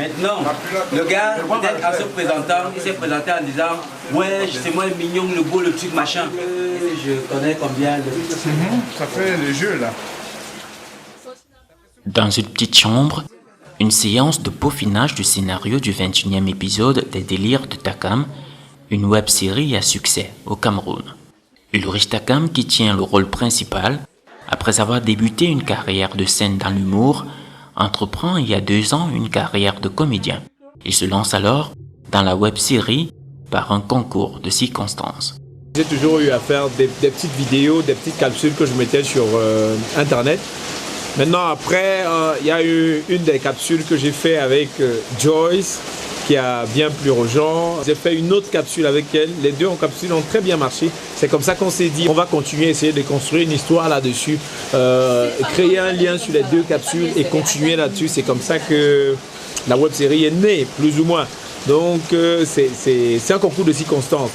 Maintenant, le gars, peut-être en se présentant, il s'est présenté en disant « Ouais, c'est moi le mignon, le beau, le truc, machin. » Je connais combien de... Ça fait le jeu, là. Dans une petite chambre, une séance de peaufinage du scénario du 21e épisode des Délires de Takam, une web-série à succès au Cameroun. Ulrich Takam, qui tient le rôle principal, après avoir débuté une carrière de scène dans l'humour, entreprend il y a 2 ans une carrière de comédien. Il se lance alors dans la web-série par un concours de circonstances. J'ai toujours eu à faire des petites vidéos, des petites capsules que je mettais sur Internet. Maintenant, après, il y a eu une des capsules que j'ai fait avec Joyce, qui a bien plu aux gens. J'ai fait une autre capsule avec elle. Les deux capsules ont très bien marché. C'est comme ça qu'on s'est dit, on va continuer à essayer de construire une histoire là-dessus, créer un lien sur les 2 capsules et continuer là-dessus. C'est comme ça que la web-série est née, plus ou moins. Donc, c'est un concours de circonstances.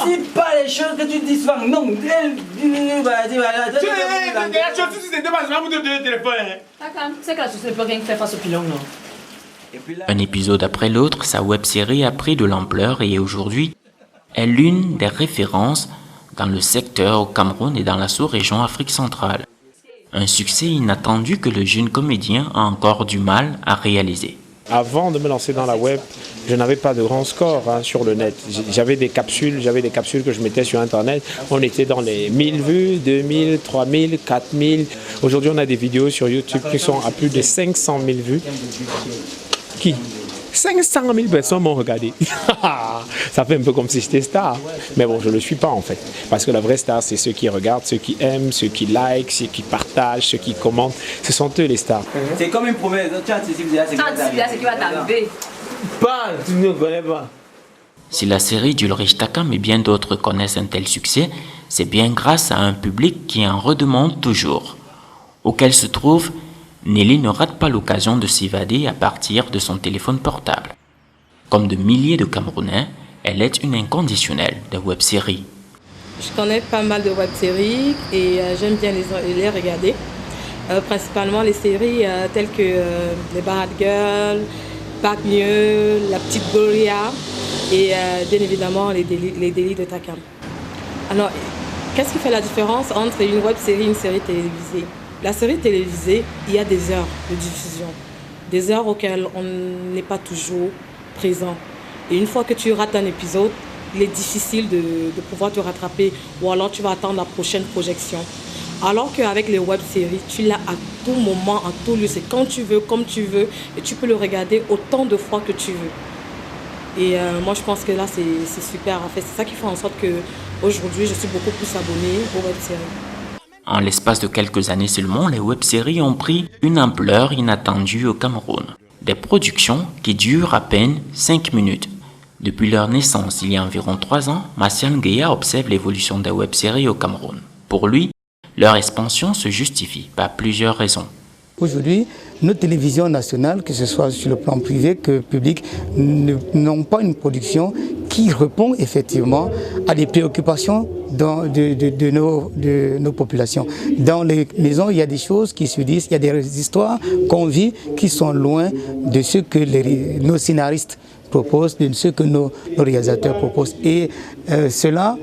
C'est pas les choses que tu dis souvent. Non, c'est que la société peut rien faire face au pilon, non? Un épisode après l'autre, sa web-série a pris de l'ampleur et aujourd'hui est l'une des références dans le secteur au Cameroun et dans la sous-région Afrique centrale. Un succès inattendu que le jeune comédien a encore du mal à réaliser. Avant de me lancer dans la web, je n'avais pas de grand score sur le net. J'avais des capsules que je mettais sur Internet. On était dans les 1000 vues, 2000, 3000, 4000. Aujourd'hui, on a des vidéos sur YouTube qui sont à plus de 500 000 vues. 500 000 personnes m'ont regardé. Ça fait un peu comme si j'étais star. Mais bon, je ne le suis pas en fait. Parce que la vraie star, c'est ceux qui regardent, ceux qui aiment, ceux qui likent, ceux qui partagent, ceux qui commentent. Ce sont eux les stars. C'est comme une promesse. Tu as anticipé là, c'est qui va t'arriver. Pas, tu ne connais pas. Si la série d'Ulrich Takam et bien d'autres connaissent un tel succès, c'est bien grâce à un public qui en redemande toujours. Auquel se trouve Nelly ne rate pas l'occasion de s'évader à partir de son téléphone portable. Comme de milliers de Camerounais, elle est une inconditionnelle des web-séries. Je connais pas mal de web-séries et j'aime bien les regarder. Principalement les séries telles que Les Bad Girls, Bac Mieux, La Petite Gloria et bien évidemment les Délires de Takam. Alors, qu'est-ce qui fait la différence entre une web-série et une série télévisée? La série télévisée, il y a des heures de diffusion, des heures auxquelles on n'est pas toujours présent. Et une fois que tu rates un épisode, il est difficile de pouvoir te rattraper ou alors tu vas attendre la prochaine projection. Alors qu'avec les web-séries, tu l'as à tout moment, en tout lieu, c'est quand tu veux, comme tu veux, et tu peux le regarder autant de fois que tu veux. Et moi, je pense que là, c'est super. En fait, c'est ça qui fait en sorte qu'aujourd'hui, je suis beaucoup plus abonnée aux web-séries. En l'espace de quelques années seulement, les web-séries ont pris une ampleur inattendue au Cameroun. Des productions qui durent à peine 5 minutes. Depuis leur naissance, il y a environ 3 ans, Massian Gueye observe l'évolution des web-séries au Cameroun. Pour lui, leur expansion se justifie par plusieurs raisons. Aujourd'hui, nos télévisions nationales, que ce soit sur le plan privé que public, n'ont pas une production qui répond effectivement à des préoccupations de nos populations. Dans les maisons, il y a des choses qui se disent, il y a des histoires qu'on vit qui sont loin de ce que nos scénaristes proposent, de ce que nos réalisateurs proposent. Et cela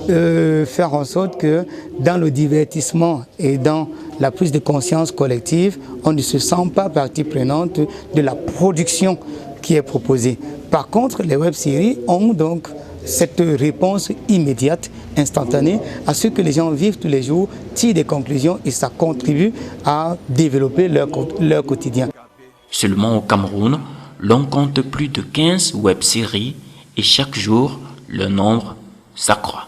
faire en sorte que dans le divertissement et dans la prise de conscience collective, on ne se sent pas partie prenante de la production qui est proposée. Par contre, les web-séries ont donc cette réponse immédiate, instantanée, à ce que les gens vivent tous les jours, tirent des conclusions et ça contribue à développer leur quotidien. Seulement au Cameroun, l'on compte plus de 15 web-séries et chaque jour, le nombre s'accroît.